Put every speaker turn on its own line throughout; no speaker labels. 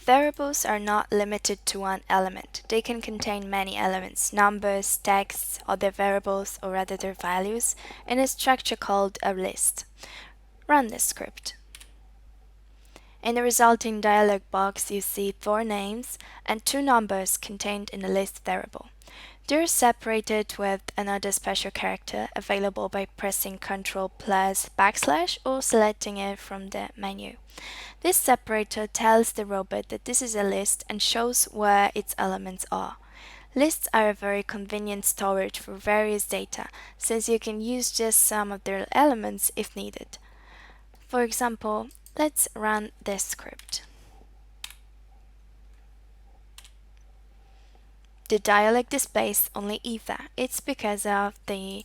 Variables are not limited to one element. They can contain many elements, numbers, texts, other variables, or rather their values, in a structure called a list. Run this script. In the resulting dialog box, you see 4 names and 2 numbers contained in the list variable. They're separated with another special character available by pressing Ctrl+/ or selecting it from the menu. This separator tells the robot that this is a list and shows where its elements are. Lists are a very convenient storage for various data, since you can use just some of their elements if needed. For example, let's run this script. The dialog displays only either. It's because of this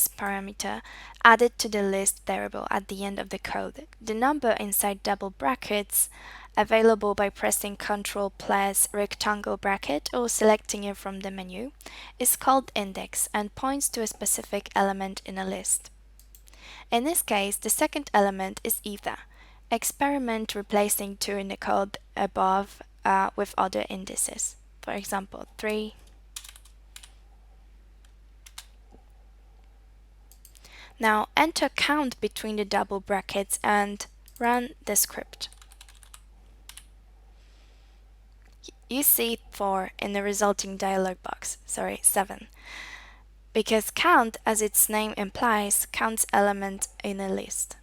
parameter added to the list variable at the end of the code. The number inside double brackets, available by pressing Ctrl+rectangle bracket or selecting it from the menu, is called index and points to a specific element in a list. In this case, the second element is either. Experiment replacing 2 in the code above with other indices. For example, 3. Now enter count between the double brackets and run the script. You see 4 in the resulting dialog box, 7. Because count, as its name implies, counts element in a list.